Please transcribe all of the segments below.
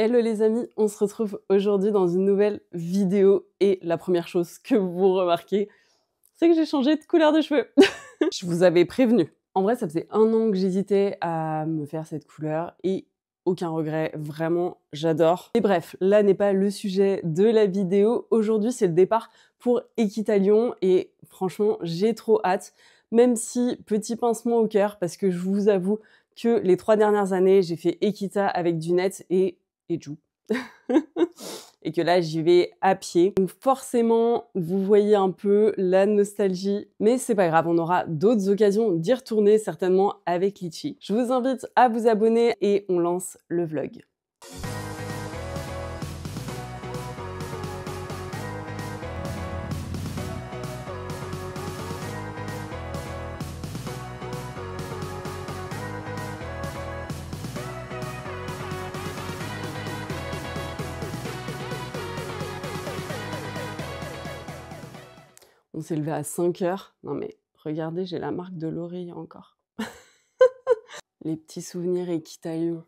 Hello les amis, on se retrouve aujourd'hui dans une nouvelle vidéo et la première chose que vous remarquez, c'est que j'ai changé de couleur de cheveux. Je vous avais prévenu. En vrai, ça faisait 1 an que j'hésitais à me faire cette couleur et aucun regret, vraiment, j'adore. Et bref, là n'est pas le sujet de la vidéo. Aujourd'hui, c'est le départ pour Equita Lyon et franchement, j'ai trop hâte. Même si, petit pincement au cœur, parce que je vous avoue que les 3 dernières années, j'ai fait Equita avec du net et Jou. Et que là, j'y vais à pied. Donc forcément, vous voyez un peu la nostalgie, mais c'est pas grave, on aura d'autres occasions d'y retourner certainement avec Litchi. Je vous invite à vous abonner et on lance le vlog. On s'est levé à 5 h. Non mais regardez, j'ai la marque de l'oreille encore. Les petits souvenirs Equita Lyon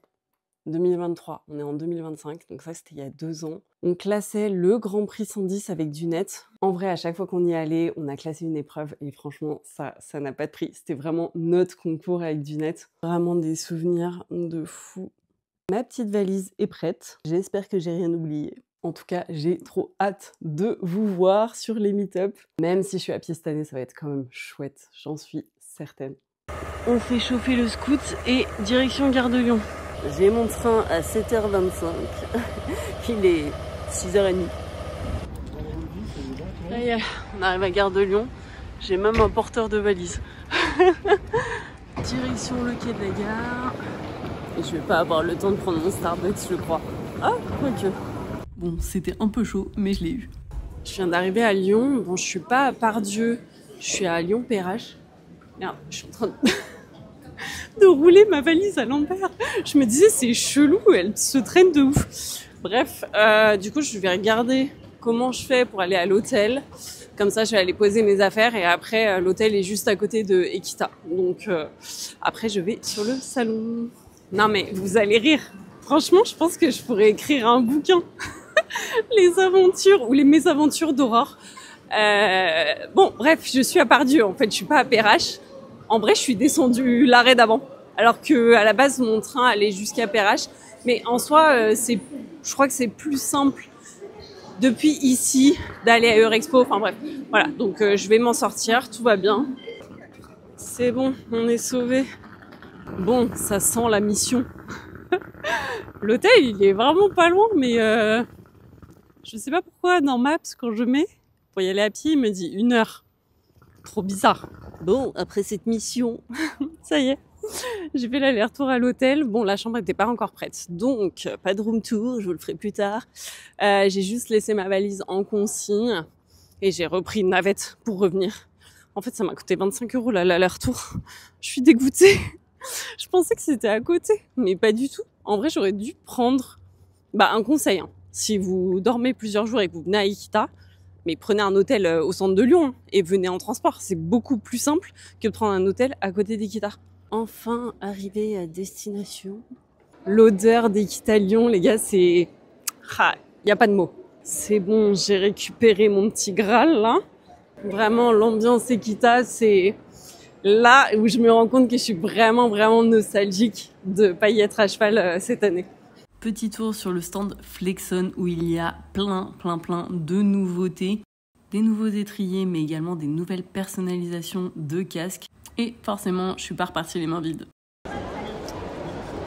2023. On est en 2025, donc ça c'était il y a 2 ans. On classait le Grand Prix 110 avec du net. En vrai, à chaque fois qu'on y allait, on a classé une épreuve et franchement, ça n'a pas de prix. C'était vraiment notre concours avec du net. Vraiment des souvenirs de fou. Ma petite valise est prête. J'espère que j'ai rien oublié. En tout cas, j'ai trop hâte de vous voir sur les meet-up. Même si je suis à pied cette année, ça va être quand même chouette, j'en suis certaine. On fait chauffer le scoot et direction Gare de Lyon. J'ai mon train à 7h25. Il est 6h30. Ça y est, on arrive à Gare de Lyon. J'ai même un porteur de valise. Direction le quai de la gare. Et je vais pas avoir le temps de prendre mon Starbucks, je crois. Ah, quoique. Bon, c'était un peu chaud, mais je l'ai eu. Je viens d'arriver à Lyon. Bon, je suis pas à Pardieu, je suis à Lyon-Perrache. Merde, je suis en train de rouler ma valise à l'envers. Je me disais, c'est chelou, elle se traîne de ouf. Bref, du coup, je vais regarder comment je fais pour aller à l'hôtel. Comme ça, je vais aller poser mes affaires et après, l'hôtel est juste à côté de Equita. Donc, après, je vais sur le salon. Non, mais vous allez rire. Franchement, je pense que je pourrais écrire un bouquin. Les aventures ou les mésaventures d'Aurore. Bon, bref, je suis à Pardieu. En fait, je suis pas à Perrache. En vrai, je suis descendue l'arrêt d'avant. Alors que à la base, mon train allait jusqu'à Perrache. Mais en soi, je crois que c'est plus simple depuis ici d'aller à Eurexpo. Enfin bref, voilà. Donc, je vais m'en sortir. Tout va bien. C'est bon, on est sauvés. Bon, ça sent la mission. L'hôtel, il est vraiment pas loin, mais je sais pas pourquoi dans Maps, quand je mets pour y aller à pied, il me dit 1 heure. Trop bizarre. Bon, après cette mission, ça y est, j'ai fait l'aller-retour à l'hôtel. Bon, la chambre n'était pas encore prête, donc pas de room tour, je vous le ferai plus tard. J'ai juste laissé ma valise en consigne et j'ai repris une navette pour revenir. En fait, ça m'a coûté 25 € l'aller-retour. Je suis dégoûtée. Je pensais que c'était à côté, mais pas du tout. En vrai, j'aurais dû prendre un conseil. Hein. Si vous dormez plusieurs jours et que vous venez à Equita, mais prenez un hôtel au centre de Lyon et venez en transport. C'est beaucoup plus simple que de prendre un hôtel à côté d'Equita. Enfin, arrivé à destination. L'odeur d'Equita Lyon, les gars, c'est... y a pas de mots. C'est bon, j'ai récupéré mon petit Graal, là. Vraiment, l'ambiance Equita, c'est... là où je me rends compte que je suis vraiment nostalgique de pas y être à cheval cette année. Petit tour sur le stand Flexon où il y a plein de nouveautés. Des nouveaux étriers mais également des nouvelles personnalisations de casques. Et forcément, je suis pas repartie les mains vides.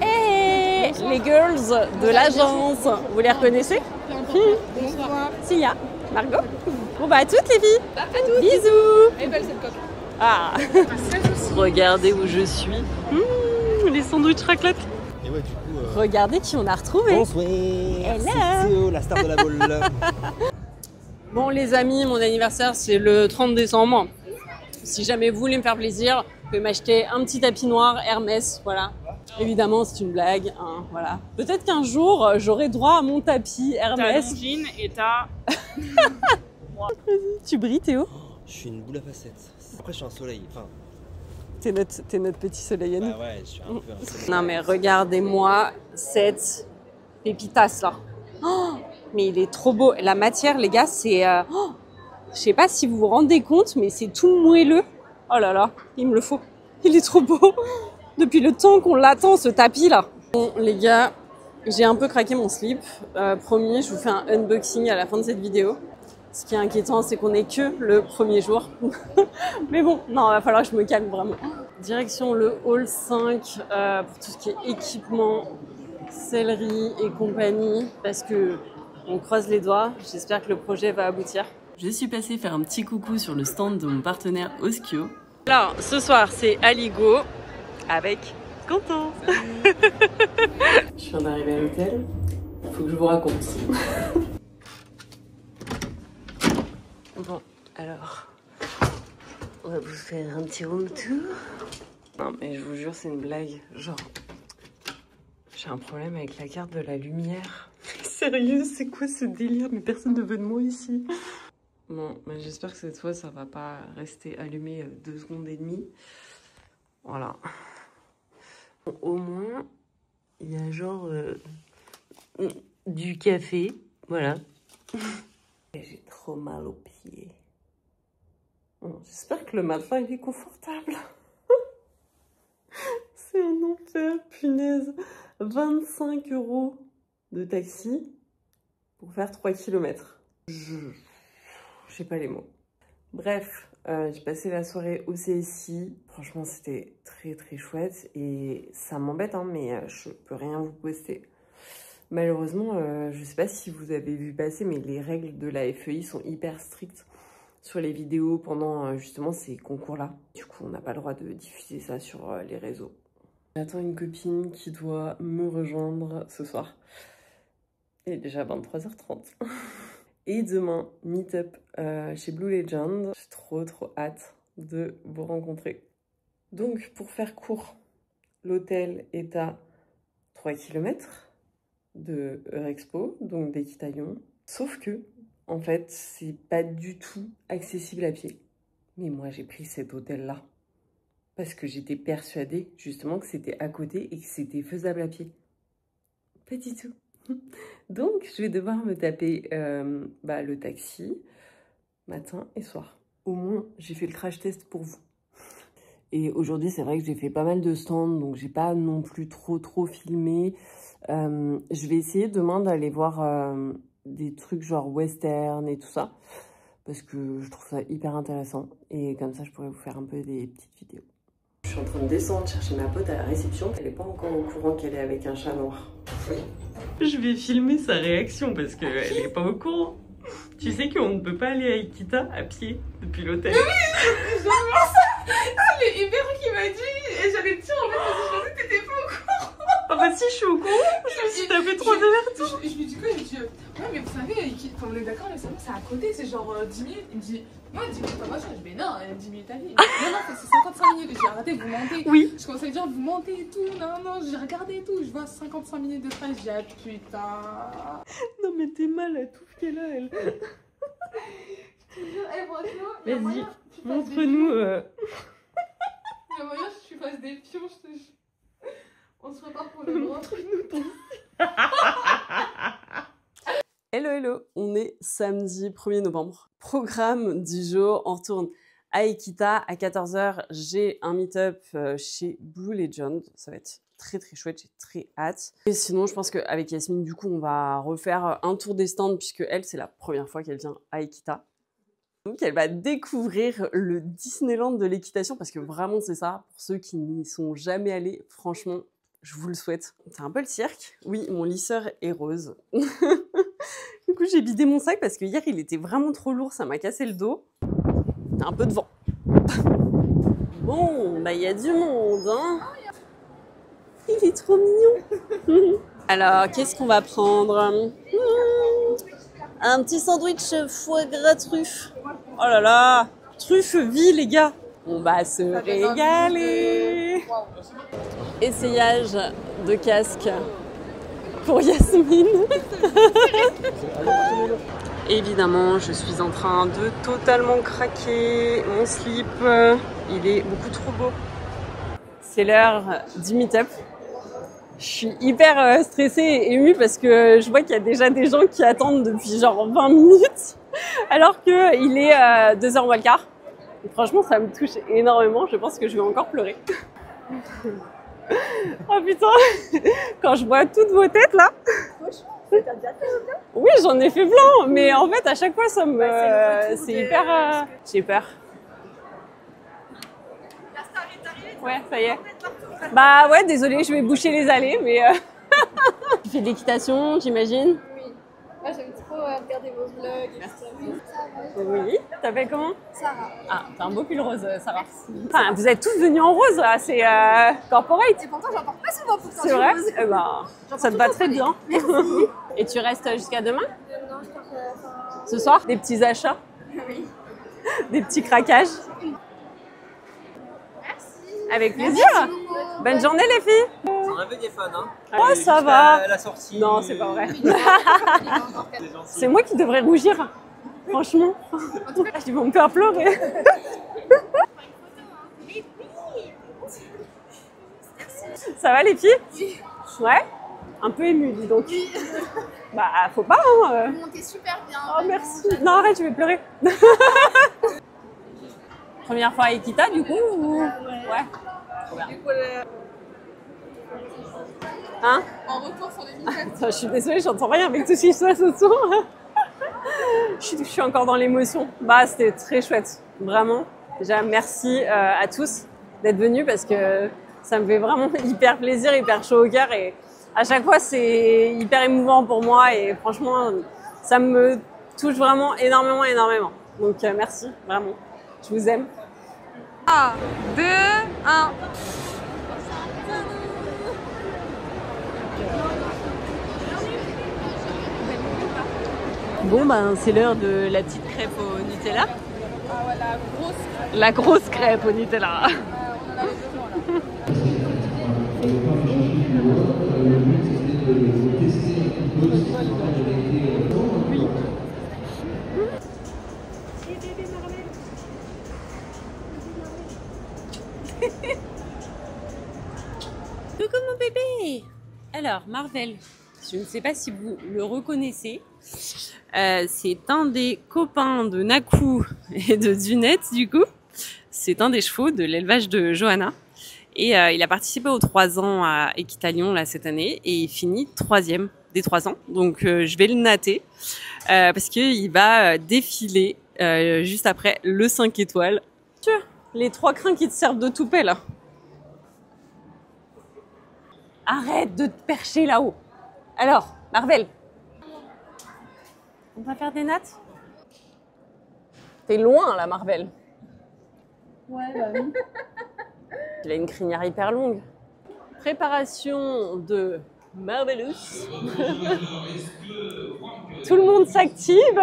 Hey, les girls de l'agence, vous les reconnaissez? Bonsoir. Cilia, Margot. Bon à toutes les filles. À toutes. Bisous. Elle est belle cette coque. Ah. Regardez où je suis. Les sandwichs raclette. Et ouais, du coup, regardez qui on a retrouvé. Bonsoir. C'est Théo, la star de la boule. Bon les amis, mon anniversaire c'est le 30 décembre. Si jamais vous voulez me faire plaisir, vous pouvez m'acheter un petit tapis noir Hermès, voilà. Évidemment, c'est une blague, hein, voilà. Peut-être qu'un jour, j'aurai droit à mon tapis Hermès. T'as jean et t'as... Tu brilles Théo? Je suis une boule à facettes. Après, je suis un soleil. Enfin... T'es notre petit soleil à nous. Bah ouais, je suis un peu un soleil. Non mais regardez-moi cette pépitas là. Oh, mais il est trop beau. La matière, les gars, c'est... je sais pas si vous vous rendez compte, mais c'est tout moelleux. Oh là là, il me le faut. Il est trop beau. Depuis le temps qu'on l'attend, ce tapis là. Bon, les gars, j'ai un peu craqué mon slip. Promis, je vous fais un unboxing à la fin de cette vidéo. Ce qui est inquiétant, c'est qu'on n'est que le premier jour. Mais bon, non, il va falloir que je me calme vraiment. Direction le hall 5 pour tout ce qui est équipement, sellerie et compagnie. Parce que on croise les doigts. J'espère que le projet va aboutir. Je suis passée faire un petit coucou sur le stand de mon partenaire Oskio. Alors, ce soir, c'est Aligo avec Quentin. Je viens d'arriver à l'hôtel. Il faut que je vous raconte. Bon, alors, on va vous faire un petit room tour. Non, mais je vous jure, c'est une blague. Genre, j'ai un problème avec la carte de la lumière. Sérieux, c'est quoi ce délire? Mais personne ne veut de moi ici. Bon, mais j'espère que cette fois, ça va pas rester allumé 2 secondes et demie. Voilà. Bon, au moins, il y a genre du café. Voilà. J'ai trop mal aux pieds. Bon, j'espère que le matelas il est confortable. C'est un enfer, punaise. 25 € de taxi pour faire 3 km. Je sais pas les mots. Bref, j'ai passé la soirée au CSI. Franchement, c'était très chouette. Et ça m'embête, hein, mais je peux rien vous poster. Malheureusement, je sais pas si vous avez vu passer, mais les règles de la FEI sont hyper strictes sur les vidéos pendant justement ces concours-là. Du coup, on n'a pas le droit de diffuser ça sur les réseaux. J'attends une copine qui doit me rejoindre ce soir. Il est déjà 23h30. Et demain, meet-up chez Blue Legend. J'ai trop hâte de vous rencontrer. Donc, pour faire court, l'hôtel est à 3 km de Eurexpo, donc d'Équitalion. Sauf que, en fait, c'est pas du tout accessible à pied. Mais moi, j'ai pris cet hôtel-là. Parce que j'étais persuadée, justement, que c'était à côté et que c'était faisable à pied. Pas du tout. Donc, je vais devoir me taper le taxi, matin et soir. Au moins, j'ai fait le crash test pour vous. Et aujourd'hui, c'est vrai que j'ai fait pas mal de stands, donc j'ai pas non plus trop filmé. Je vais essayer demain d'aller voir des trucs genre western et tout ça. Parce que je trouve ça hyper intéressant. Et comme ça, je pourrais vous faire un peu des petites vidéos. Je suis en train de descendre chercher ma pote à la réception. Elle n'est pas encore au courant qu'elle est avec un chat noir. Je vais filmer sa réaction parce qu'elle n'est pas au courant. Tu sais qu'on ne peut pas aller à Ikita à pied depuis l'hôtel. Mais oui, c'est Hubert qui m'a dit, et j'allais te dire en fait parce que je pensais que t'étais pas au courant. Ah bah si, je suis au courant. Je me suis tapé 3 alertes. Je lui dis quoi? Je lui dis, ouais mais vous savez, on est d'accord, le salon c'est à côté, c'est genre 10 minutes. Il me dit, moi 10 minutes en voiture. Je dis, mais non, 10 minutes à pied. Non, c'est 55 minutes. Je dis, arrêtez, vous mentez. Oui. Je commence à lui dire, vous mentez et tout. Non, j'ai regardé et tout. Je vois 55 minutes de train. Je dis, ah putain. Non mais t'es mal à tout ce qu'elle a, elle. Vas-y, montre-nous. Le moyen, je suis face des pions, je te jure. On se prépare pour le grand. Hello, on est samedi 1er novembre. Programme du jour, on retourne à Ikita à 14h. J'ai un meet-up chez Blue Legend. Ça va être très chouette, j'ai très hâte. Et sinon, je pense qu'avec Yasmine, du coup, on va refaire un tour des stands puisque elle, c'est la première fois qu'elle vient à Ikita. Donc, elle va découvrir le Disneyland de l'équitation parce que vraiment, c'est ça. Pour ceux qui n'y sont jamais allés, franchement, je vous le souhaite. C'est un peu le cirque. Oui, mon lisseur est rose. Du coup, j'ai bidé mon sac parce que hier, il était vraiment trop lourd. Ça m'a cassé le dos. Il y a un peu de vent. Bon, bah, il y a du monde, hein. Il est trop mignon. Alors, qu'est-ce qu'on va prendre? Un petit sandwich foie gras truffe. Oh là là, truffe vie, les gars. On va se régaler. Essayage de casque pour Yasmine. Évidemment, je suis en train de totalement craquer. Mon slip, il est beaucoup trop beau. C'est l'heure du meet-up. Je suis hyper stressée et émue parce que je vois qu'il y a déjà des gens qui attendent depuis genre 20 minutes alors qu'il est 2h moins le quart. Et franchement, ça me touche énormément. Je pense que je vais encore pleurer. Oh putain, quand je vois toutes vos têtes là. Oui, j'en ai fait plein, mais en fait, à chaque fois, ça me. C'est hyper. J'ai peur. Ouais, ça y est. Bah ouais, désolée, je vais boucher les allées, mais. Tu fais de l'équitation, j'imagine? Oui. Moi, j'aime trop regarder vos vlogs. Oui. T'appelles comment? Sarah. Ah, t'as un beau pull rose, Sarah. Enfin, vous êtes tous venus en rose, là, c'est corporate. Et pourtant, j'en porte pas souvent pour C'est vrai? Eh ben, ça te va très bien. Merci. Et tu restes jusqu'à demain? Non, je porte. Ce soir? Des petits achats? Oui. Des petits craquages? Merci. Avec plaisir. Merci beaucoup. Bonne journée, les filles. On avait des fans, hein. Oh, ça va. La sortie. Non, c'est pas vrai. C'est moi qui devrais rougir. Franchement. Ils vont me faire pleurer. Ça va, les filles? Oui. Ouais. Un peu émue, dis donc. Oui. Bah, faut pas, hein. Vous montez super bien. Oh, merci. Non, arrête, je vais pleurer. Première fois à Equita, du coup ou... Ouais. Trop bien. Du coup, Hein? en retour sur les mitaines. Attends, je suis désolée, j'entends rien avec tout ce qui se passe autour. Je suis encore dans l'émotion. Bah, c'était très chouette, vraiment. Déjà, merci à tous d'être venus parce que ça me fait vraiment hyper plaisir, hyper chaud au cœur et à chaque fois, c'est hyper émouvant pour moi et franchement, ça me touche vraiment énormément, énormément. Donc, merci, vraiment. Je vous aime. 3, 2, 1. Bon, ben, c'est l'heure de la petite crêpe au Nutella. Ah ouais, la grosse. La grosse crêpe au Nutella. On en avait besoin là. Coucou mon bébé. Alors, Marvel, je ne sais pas si vous le reconnaissez. C'est un des copains de Naku et de Dunette, du coup. C'est un des chevaux de l'élevage de Johanna. Et il a participé aux 3 ans à Équitalion là, cette année et il finit 3e des 3 ans. Donc je vais le natter parce qu'il va défiler juste après le 5 étoiles. Tu vois, les 3 crins qui te servent de toupet là. Arrête de te percher là-haut. Alors, Marvel, on va faire des nattes? T'es loin là, Marvel. Ouais, bah oui. Il a une crinière hyper longue. Préparation de Marvelous. Tout le monde s'active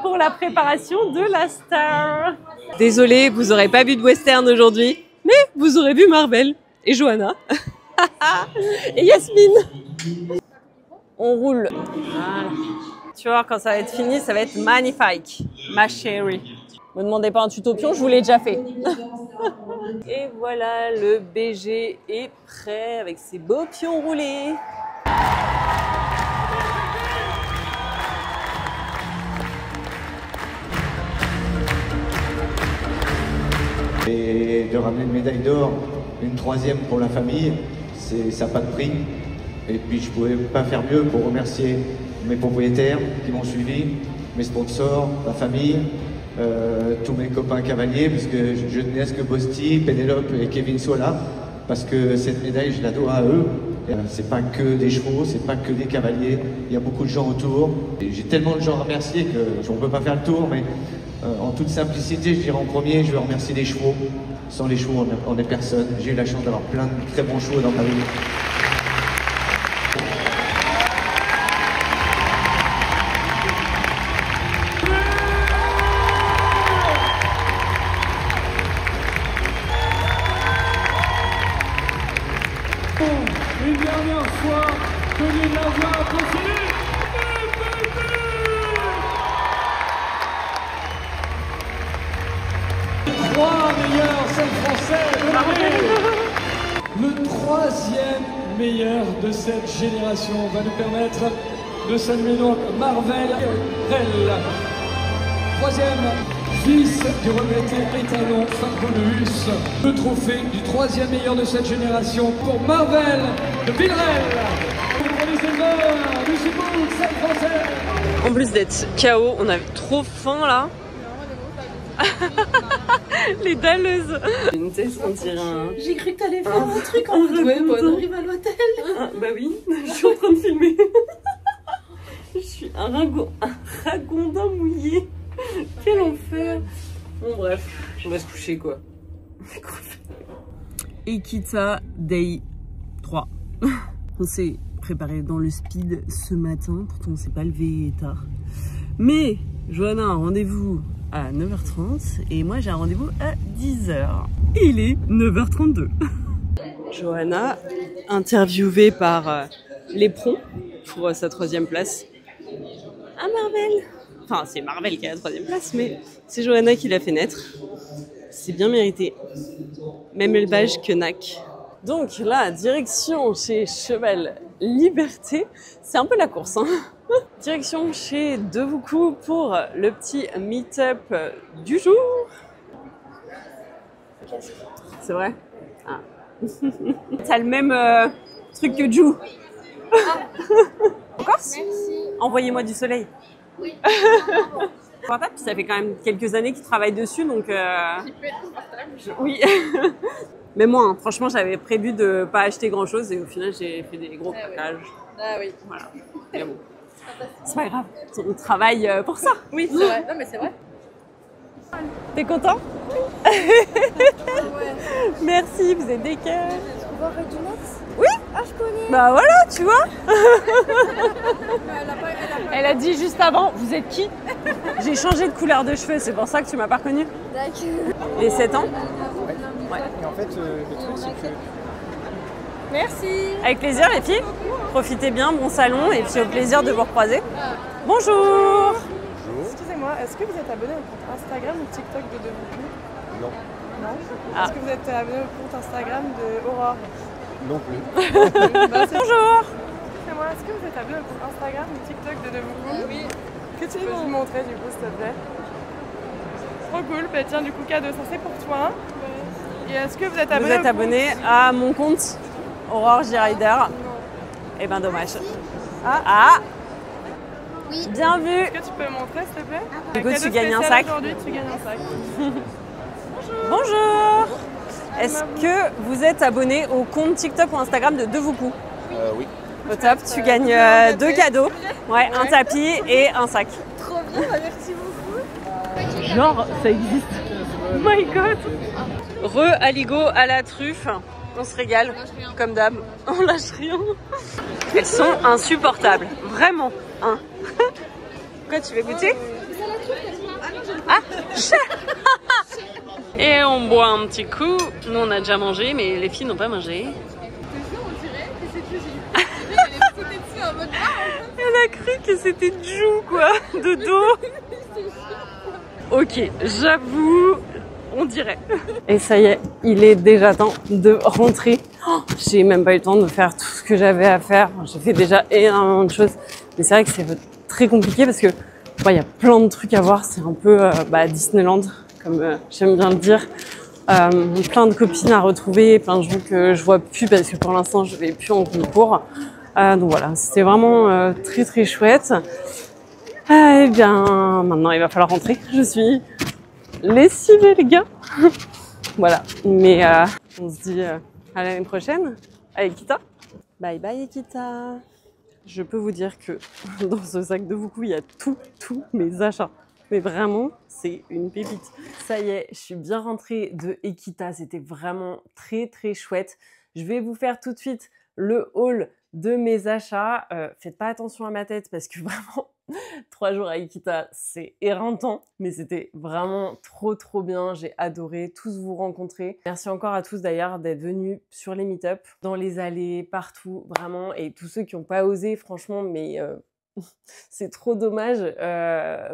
pour la préparation de la star. Désolée, vous n'aurez pas vu de western aujourd'hui, mais vous aurez vu Marvel et Johanna et Yasmine. On roule. Voilà. Tu vois, quand ça va être fini, ça va être magnifique, ma chérie. Me demandez pas un tuto pion, je vous l'ai déjà fait. Et voilà, le BG est prêt avec ses beaux pions roulés. Et de ramener une médaille d'or, une 3e pour la famille, ça n'a pas de prix. Et puis je ne pouvais pas faire mieux pour remercier mes propriétaires qui m'ont suivi, mes sponsors, ma famille, tous mes copains cavaliers, parce que je tenais à ce que Bosti, Pénélope et Kevin soient là, parce que cette médaille, je la dois à eux. C'est pas que des chevaux, c'est pas que des cavaliers, il y a beaucoup de gens autour. J'ai tellement de gens à remercier que on ne peut pas faire le tour, mais en toute simplicité, je dirais en premier, je veux remercier les chevaux. Sans les chevaux, on n'est personne. J'ai eu la chance d'avoir plein de très bons chevaux dans ma vie. Une dernière fois, venez de la voir approcher. Les 3 meilleurs selles français de l'année. Le 3e génération va nous permettre de saluer donc Marvel Rell, troisième fils du regretté étalon Fabrolus. Le trophée du troisième meilleur de cette génération pour Marvel de Villerel. Pour les éleveurs du Cibourg, Saint-Français. En plus d'être KO, on avait trop faim là. Les dalleuses. Une test, on dirait un... J'ai cru que t'allais faire un truc en mode ouais, on arrive à l'hôtel. Bah oui, je suis en train de filmer. Je suis un ragondin mouillé. Quel enfer. Bon bref, on va se coucher quoi. Ekita Day 3. On s'est préparé dans le speed ce matin, pourtant on s'est pas levé tard. Mais Johanna a un rendez-vous à 9h30 et moi j'ai un rendez-vous à 10h. Et il est 9h32. Johanna, interviewée par Lépron pour sa 3e place. À Marvel. Enfin, c'est Marvel qui a la 3e place, mais c'est Johanna qui l'a fait naître. C'est bien mérité. Même élevage que NAC. Donc là, direction chez Cheval Liberté. C'est un peu la course, hein. Direction chez Devoucou pour le petit meet-up du jour. C'est vrai? Ah. T'as le même truc que Ju. Encore? Merci. Envoyez-moi du soleil. Oui. Puis ça fait quand même quelques années qu'il travaille dessus, donc... Il peut être confortable. Oui. Mais moi, hein, franchement, j'avais prévu de pas acheter grand-chose et au final, j'ai fait des gros craquages. Ah oui. Voilà. Mais bon. C'est pas grave, on travaille pour ça. Oui, c'est vrai. Non, mais c'est vrai. T'es content? Merci, vous êtes des cœurs. Tu vois Reginette? Oui. Ah, je connais. Bah voilà, tu vois. Elle Elle a dit juste avant, vous êtes qui? J'ai changé de couleur de cheveux, c'est pour ça que tu m'as pas reconnue. D'accord. Les 7 ans? Ouais. Et en fait, le truc, c'est que. Merci. Avec plaisir les filles. Profitez bien, bon salon et puis au plaisir de vous recroiser. Bonjour. Excusez-moi, est-ce que vous êtes abonné au compte Instagram ou TikTok de Devoucou? Non. Non. Ah. Est-ce que vous êtes abonné au compte Instagram de Aurore? Non plus. Bonjour. Excusez-moi, est-ce que vous êtes abonné au compte Instagram ou TikTok de Devoucou? Oui. Que tu peux nous montrer du coup, s'il te plaît? Trop cool. Bah tiens, du coup, cadeau, ça c'est pour toi. Et est-ce que vous êtes abonné? Vous êtes abonné à mon compte Aurore J-Rider? Eh ben dommage. Ah. Oui. Bien vu. Est-ce que tu peux me montrer, s'il te plaît? Du coup, Cadeau tu gagnes un spécial sac. Aujourd'hui, tu gagnes un sac. Bonjour. Est-ce que vous êtes abonné au compte TikTok ou Instagram de Devoucou? Oui. Au top, tu gagnes 2 cadeaux. Ouais, un tapis et un sac. Trop bien, merci beaucoup. Genre, ça existe. Oh my god. Aligo à la truffe. On se régale, comme d'hab. On lâche rien. Elles sont insupportables. Vraiment. Hein. Quoi, tu veux goûter? Ah. Et on boit un petit coup. Nous, on a déjà mangé, mais les filles n'ont pas mangé. On dirait que c'est que j'ai sauté dessus en mode Elle a cru que c'était Ju, quoi, de dos. Ok, j'avoue, on dirait. Et ça y est, il est déjà temps de rentrer. Oh, j'ai même pas eu le temps de faire tout ce que j'avais à faire. J'ai fait déjà énormément de choses. Mais c'est vrai que c'est très compliqué parce que il y a plein de trucs à voir. C'est un peu Disneyland, comme j'aime bien le dire. Plein de copines à retrouver, plein de gens que je vois plus parce que pour l'instant je vais plus en concours. Donc voilà, c'était vraiment très très chouette. Et bien maintenant il va falloir rentrer. Je suis lessivée les gars. Voilà, mais on se dit à l'année prochaine avec Ekita. Bye bye Ekita. Je peux vous dire que dans ce sac de Devoucou il y a tous mes achats. Mais vraiment, c'est une pépite. Ça y est, je suis bien rentrée de Ekita. C'était vraiment très très chouette. Je vais vous faire tout de suite le haul de mes achats. Faites pas attention à ma tête parce que vraiment, 3 jours à Ekita, c'est éreintant. Mais c'était vraiment trop bien. J'ai adoré tous vous rencontrer. Merci encore à tous d'ailleurs d'être venus sur les meet-up, dans les allées, partout, vraiment. Et tous ceux qui n'ont pas osé, franchement, mais... c'est trop dommage.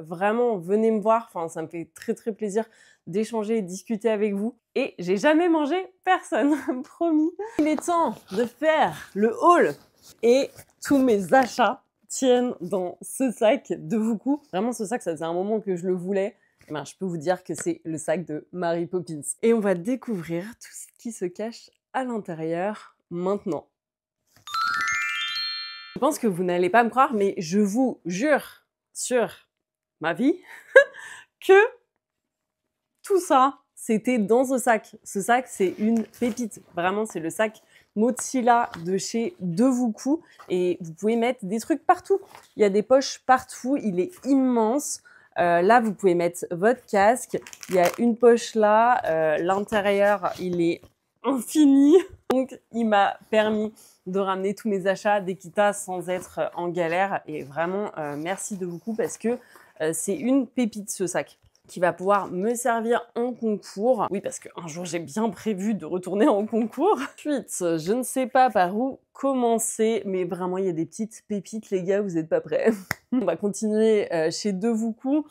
Vraiment, venez me voir. Enfin, ça me fait très plaisir d'échanger et de discuter avec vous. Et j'ai jamais mangé personne, promis. Il est temps de faire le haul Et tous mes achats tiennent dans ce sac de Vuku. Vraiment, ce sac, ça faisait un moment que je le voulais. Ben, je peux vous dire que c'est le sac de Mary Poppins. Et on va découvrir tout ce qui se cache à l'intérieur maintenant. Je pense que vous n'allez pas me croire, mais je vous jure sur ma vie que tout ça, c'était dans ce sac. Ce sac, c'est une pépite. Vraiment, c'est le sac Mozilla de chez Vuku. Et vous pouvez mettre des trucs partout. Il y a des poches partout. Il est immense. Là, vous pouvez mettre votre casque. Il y a une poche là. L'intérieur, il est infini. Donc, il m'a permis de ramener tous mes achats d'Equita sans être en galère. Et vraiment, merci Vuku parce que c'est une pépite ce sac qui va pouvoir me servir en concours. Oui, parce qu'un jour, j'ai bien prévu de retourner en concours. Ensuite, je ne sais pas par où commencer, mais vraiment, il y a des petites pépites, les gars, vous n'êtes pas prêts. On va continuer chez Vuku.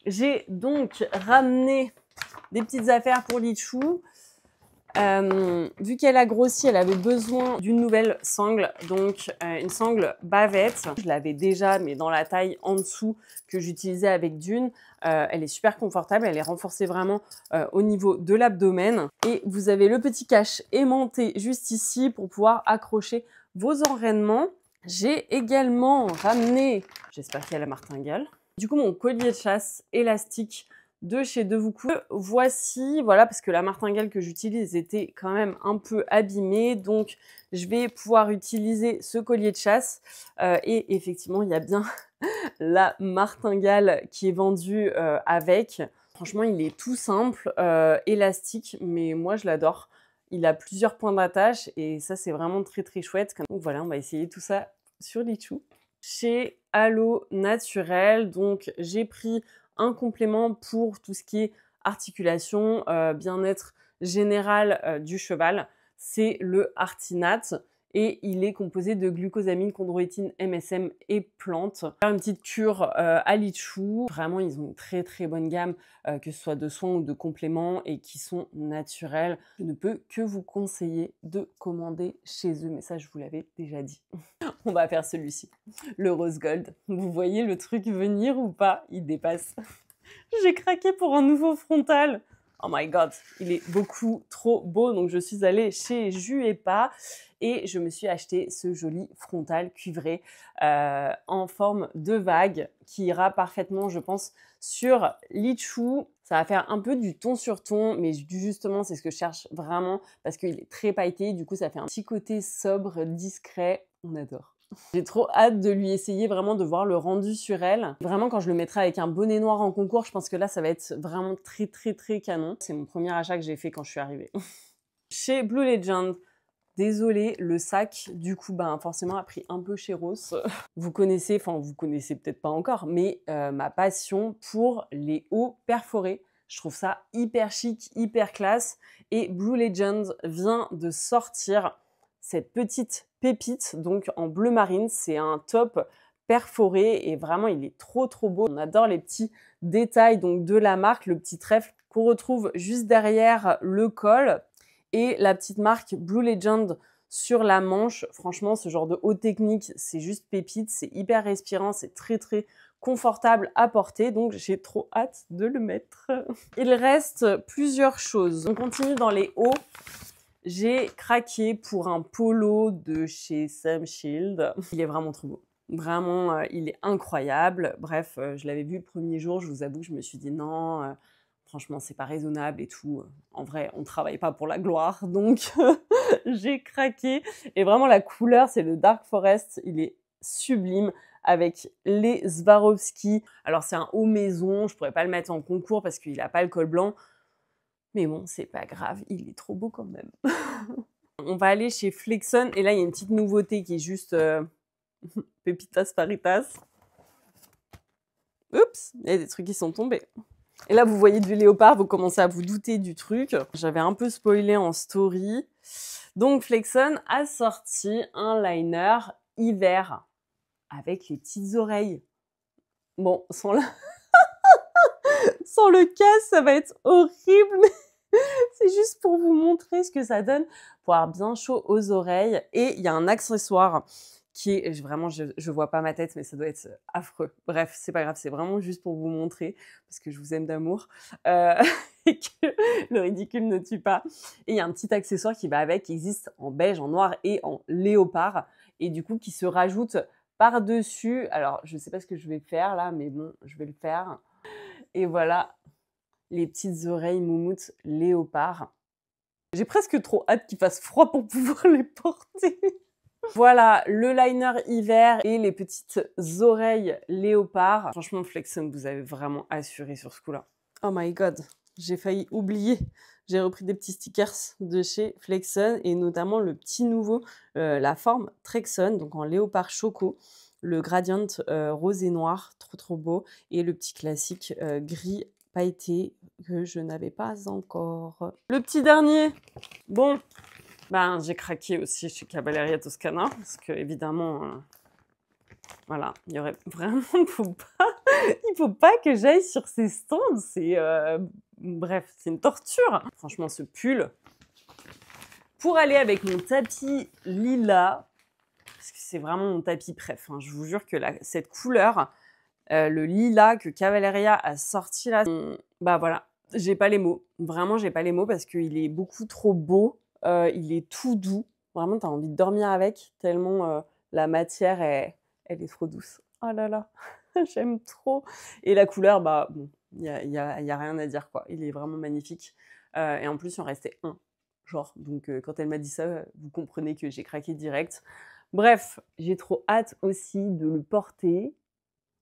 J'ai donc ramené des petites affaires pour Lichou. Vu qu'elle a grossi, elle avait besoin d'une nouvelle sangle, donc une sangle bavette. Je l'avais déjà, mais dans la taille en dessous que j'utilisais avec Dune. Elle est super confortable, elle est renforcée vraiment au niveau de l'abdomen. Et vous avez le petit cache aimanté juste ici pour pouvoir accrocher vos enraînements. J'ai également ramené, j'espère qu'il y a la martingale, du coup mon collier de chasse élastique de chez Vuku. Voici, voilà, parce que la martingale que j'utilise était quand même un peu abîmée, donc je vais pouvoir utiliser ce collier de chasse. Et effectivement, il y a bien la martingale qui est vendue avec. Franchement, il est tout simple, élastique, mais moi je l'adore. Il a plusieurs points d'attache et ça, c'est vraiment très très chouette. Donc voilà, on va essayer tout ça sur Lichou. Chez Allo Naturel, donc j'ai pris un complément pour tout ce qui est articulation, bien-être général du cheval. C'est le Artinat et il est composé de glucosamine, chondroïtine, MSM et plantes. Une petite cure à Lichou. Vraiment, ils ont une très très bonne gamme, que ce soit de soins ou de compléments et qui sont naturels. Je ne peux que vous conseiller de commander chez eux, mais ça je vous l'avais déjà dit. On va faire celui-ci, le rose gold. Vous voyez le truc venir ou pas? Il dépasse. J'ai craqué pour un nouveau frontal. Oh my god, il est beaucoup trop beau. Donc je suis allée chez Juepa et je me suis acheté ce joli frontal cuivré en forme de vague qui ira parfaitement, je pense, sur Lichou. Ça va faire un peu du ton sur ton, mais justement, c'est ce que je cherche vraiment parce qu'il est très pailleté. Du coup, ça fait un petit côté sobre, discret. On adore. J'ai trop hâte de lui essayer vraiment de voir le rendu sur elle. Vraiment, quand je le mettrai avec un bonnet noir en concours, je pense que là, ça va être vraiment très, très, très canon. C'est mon premier achat que j'ai fait quand je suis arrivée. Chez Blue Legend, désolée, le sac, du coup, ben, forcément, a pris un peu chéros. Vous connaissez peut-être pas encore, mais ma passion pour les hauts perforés. Je trouve ça hyper chic, hyper classe. Et Blue Legend vient de sortir cette petite pépite, donc en bleu marine. C'est un top perforé et vraiment, il est trop, trop beau. On adore les petits détails donc de la marque, le petit trèfle qu'on retrouve juste derrière le col et la petite marque Blue Legend sur la manche. Franchement, ce genre de haute technique, c'est juste pépite, c'est hyper respirant, c'est très, très confortable à porter, donc j'ai trop hâte de le mettre. Il reste plusieurs choses. On continue dans les hauts. J'ai craqué pour un polo de chez Sam Shield. Il est vraiment trop beau. Vraiment, il est incroyable. Bref, je l'avais vu le premier jour, je vous avoue, je me suis dit non, franchement, c'est pas raisonnable et tout. En vrai, on travaille pas pour la gloire, donc j'ai craqué. Et vraiment, la couleur, c'est le Dark Forest. Il est sublime avec les Swarovski. Alors, c'est un haut maison, je pourrais pas le mettre en concours parce qu'il a pas le col blanc. Mais bon, c'est pas grave, il est trop beau quand même. On va aller chez Flexon et là, il y a une petite nouveauté qui est juste Pépitas Paritas. Oups, il y a des trucs qui sont tombés. Et là, vous voyez du léopard, vous commencez à vous douter du truc. J'avais un peu spoilé en story. Donc, Flexon a sorti un liner hiver avec les petites oreilles. Bon, sans le casque, ça va être horrible, mais c'est juste pour vous montrer ce que ça donne pour avoir bien chaud aux oreilles. Et il y a un accessoire qui est vraiment, je vois pas ma tête, mais ça doit être affreux. Bref, c'est pas grave, c'est vraiment juste pour vous montrer, parce que je vous aime d'amour, et que le ridicule ne tue pas. Et il y a un petit accessoire qui va avec, qui existe en beige, en noir et en léopard, et du coup qui se rajoute par-dessus. Alors, je sais pas ce que je vais faire là, mais bon, je vais le faire. Et voilà, les petites oreilles moumoutes léopard. J'ai presque trop hâte qu'il fasse froid pour pouvoir les porter. Voilà, le liner hiver et les petites oreilles léopard. Franchement, Flexon, vous avez vraiment assuré sur ce coup-là. Oh my god, j'ai failli oublier. J'ai repris des petits stickers de chez Flexon et notamment le petit nouveau, la forme Trexon, donc en léopard choco. Le gradient rose et noir, trop beau. Et le petit classique gris pailleté que je n'avais pas encore. Le petit dernier, bon, ben j'ai craqué aussi chez Cavalleria Toscana parce que évidemment, voilà, il y aurait vraiment, il faut pas que j'aille sur ces stands. C'est bref, c'est une torture. Franchement, ce pull pour aller avec mon tapis lilas, parce que c'est vraiment mon tapis préf. Hein, je vous jure que cette couleur. Le lilas que Cavalleria a sorti là, bah voilà, j'ai pas les mots. Vraiment, j'ai pas les mots parce qu'il est beaucoup trop beau. Il est tout doux. Vraiment, t'as envie de dormir avec tellement la matière, elle est trop douce. Oh là là, j'aime trop. Et la couleur, bah bon, y a rien à dire quoi. Il est vraiment magnifique. Et en plus, il en restait un. Genre, donc quand elle m'a dit ça, vous comprenez que j'ai craqué direct. Bref, j'ai trop hâte aussi de le porter.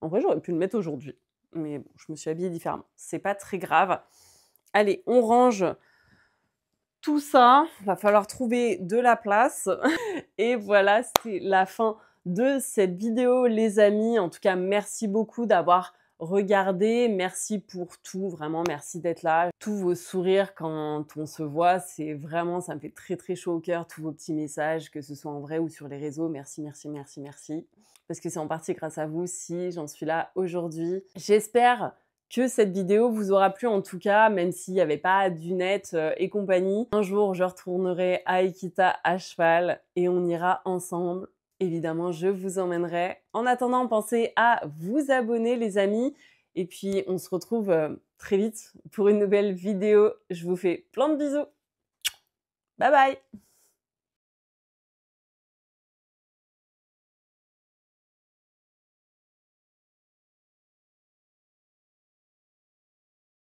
En vrai, j'aurais pu le mettre aujourd'hui, mais bon, je me suis habillée différemment. C'est pas très grave. Allez, on range tout ça. Va falloir trouver de la place. Et voilà, c'est la fin de cette vidéo, les amis. En tout cas, merci beaucoup d'avoir regardé. Merci pour tout, vraiment, merci d'être là. Tous vos sourires quand on se voit, c'est vraiment, ça me fait très chaud au cœur. Tous vos petits messages, que ce soit en vrai ou sur les réseaux. Merci. Parce que c'est en partie grâce à vous si j'en suis là aujourd'hui. J'espère que cette vidéo vous aura plu en tout cas, même s'il n'y avait pas d'unettes et compagnie. Un jour, je retournerai à Ikita à cheval et on ira ensemble. Évidemment, je vous emmènerai. En attendant, pensez à vous abonner les amis. Et puis, on se retrouve très vite pour une nouvelle vidéo. Je vous fais plein de bisous. Bye bye!